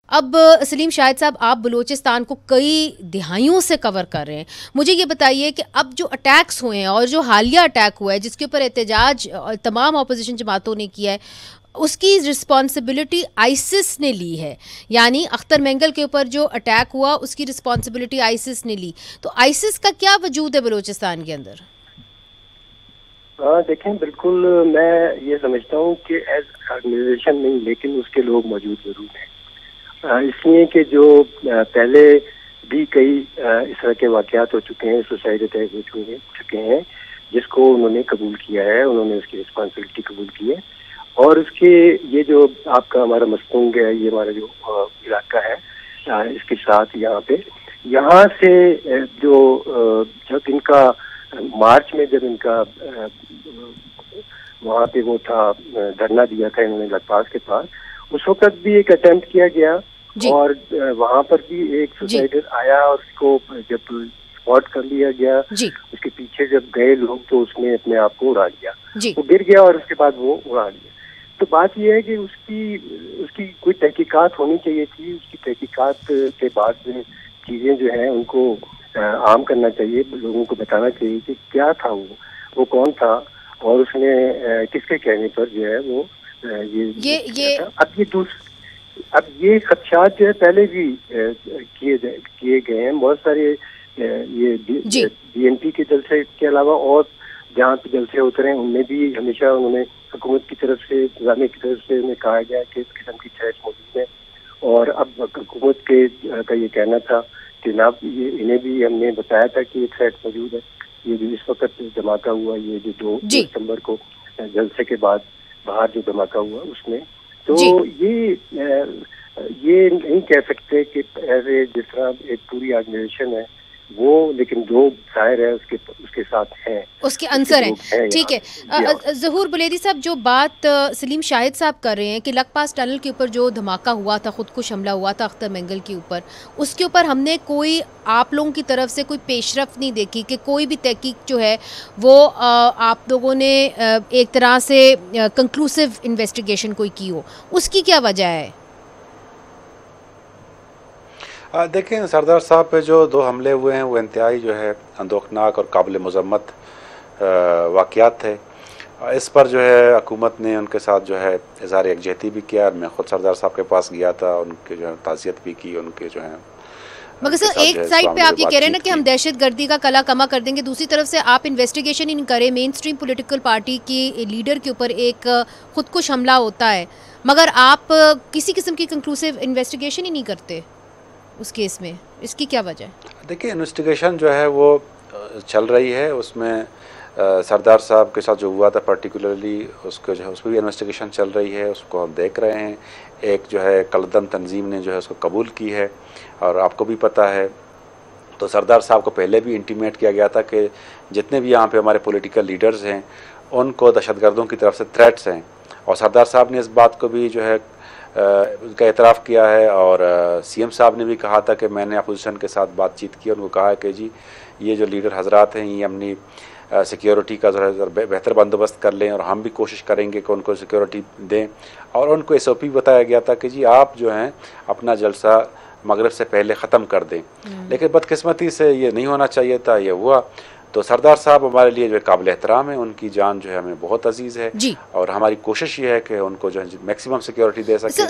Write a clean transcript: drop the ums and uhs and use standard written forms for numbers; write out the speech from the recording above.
अब सलीम शाहिद साहब, आप बलूचिस्तान को कई दिहाइयों से कवर कर रहे हैं। मुझे ये बताइए कि अब जो अटैक्स हुए हैं और जो हालिया अटैक हुआ है जिसके ऊपर एहतजाज तमाम अपोजिशन जमातों ने किया है, उसकी रिस्पॉन्सिबिलिटी आईसिस ने ली है। यानी अख्तर मेंगल के ऊपर जो अटैक हुआ उसकी रिस्पॉन्सिबिलिटी आईसिस ने ली। तो आईसिस का क्या वजूद है बलूचिस्तान के अंदर? देखें, बिल्कुल मैं ये समझता हूँ कि एज ऑर्गेनाइजेशन नहीं, लेकिन उसके लोग मौजूद जरूर हैं। इसलिए कि जो पहले भी कई इस तरह के वाकयात हो चुके हैं, सुसाइड अटैक हो चुके हैं, जिसको उन्होंने कबूल किया है, उन्होंने उसकी रिस्पॉन्सिबिलिटी कबूल की है। और उसके ये जो आपका हमारा मस्तूंग है, ये हमारा जो इलाका है, इसके साथ यहाँ से जो जब इनका मार्च में जब इनका वहाँ पे वो था, धरना दिया था इन्होंने लखपास के पास, उस वक्त भी एक अटेम्प्ट किया गया और वहाँ पर भी एक सुसाइडर आया और उसको जब स्पॉट कर लिया गया, उसके पीछे जब गए लोग तो उसने अपने आप को उड़ा लिया, वो गिर गया और उसके बाद वो उड़ा लिया। तो बात यह है कि उसकी कोई तहकीकात होनी चाहिए थी। उसकी तहकीकात के बाद में चीजें जो है उनको आम करना चाहिए, लोगों को बताना चाहिए कि क्या था वो कौन था और उसने किसके कहने पर जो है वो ये अब ये खदशात जो है पहले भी किए गए हैं। बहुत सारे ये बीएनपी के जलसे के अलावा और जहाँ पे जलसे होते रहे उनमें भी हमेशा उन्होंने हुकूमत की तरफ से, इंतजामिया की तरफ से उन्हें कहा गया कि इस किस्म की थ्रेट्स मौजूद है। और अब हुकूमत का ये कहना था कि जनाब इन्हें भी हमने बताया था कि ये थ्रेट मौजूद है। ये जो इस वक्त धमाका हुआ, ये जो 2 दिसंबर को जलसे के बाद बाहर जो धमाका हुआ उसमें, तो ये नहीं कह सकते कि ऐसे जिस तरह एक पूरी ऑर्गेनाइजेशन है वो, लेकिन लोग जाहिर है उसके साथ हैं, उसके आंसर हैं। ठीक है ज़हूर बुलेदी साहब, जो बात सलीम शाहिद साहब कर रहे हैं कि लखपास टनल के ऊपर जो धमाका हुआ था, खुदकुश हमला हुआ था अख्तर मेंगल के ऊपर, उसके ऊपर हमने कोई आप लोगों की तरफ से कोई पेशरफ्त नहीं देखी कि कोई भी तहकीक जो है वो आप लोगों ने एक तरह से कंक्लूसिव इन्वेस्टिगेशन कोई की हो, उसकी क्या वजह है? देखें, सरदार साहब पे जो 2 हमले हुए हैं वो इंतहाई जो है अंदोखनाक और काबिल मज़म्मत वाक़यात थे। इस पर जो है हुकूमत ने उनके साथ जो है इज़हार यकजहती भी किया। मैं ख़ुद सरदार साहब के पास गया था, उनके जो है ताज़ियत भी की, उनके जो है। मगर सर एक साइड पे आप ये कह रहे हैं ना कि हम दहशत गर्दी का कला कमा कर देंगे, दूसरी तरफ से आप इन्वेस्टिगेशन ही नहीं करें। मेन स्ट्रीम पॉलिटिकल पार्टी की लीडर के ऊपर एक खुदकुश हमला होता है, मगर आप किसी किस्म की कंक्लूसिव इन्वेस्टिगेशन ही नहीं करते उस केस में, इसकी क्या वजह है? देखिए, इन्वेस्टिगेशन जो है वो चल रही है। उसमें सरदार साहब के साथ जो हुआ था पर्टिकुलरली उसको जो है उस पर भी इन्वेस्टिगेशन चल रही है, उसको हम देख रहे हैं। एक जो है कलदम तंजीम ने जो है उसको कबूल की है और आपको भी पता है। तो सरदार साहब को पहले भी इंटीमेट किया गया था कि जितने भी यहाँ पे हमारे पॉलिटिकल लीडर्स हैं उनको दहशतगर्दों की तरफ से थ्रेट्स हैं, और सरदार साहब ने इस बात को भी जो है उनका एतराफ़ किया है। और सीएम साहब ने भी कहा था कि मैंने अपोजिशन के साथ बातचीत की, उनको कहा है कि जी ये जो लीडर हजरात हैं ये अपनी सिक्योरिटी का जो है बेहतर बंदोबस्त कर लें और हम भी कोशिश करेंगे कि उनको सिक्योरिटी दें। और उनको SOP बताया गया था कि जी आप जो हैं अपना जलसा मगरिब से पहले ख़त्म कर दें। लेकिन बदकिस्मती से ये नहीं होना चाहिए था, ये हुआ। तो सरदार साहब हमारे लिए जो है काबिल एहतराम है, उनकी जान जो है हमें बहुत अजीज़ है और हमारी कोशिश ये है कि उनको जो है मैक्सिमम सिक्योरिटी दे सके।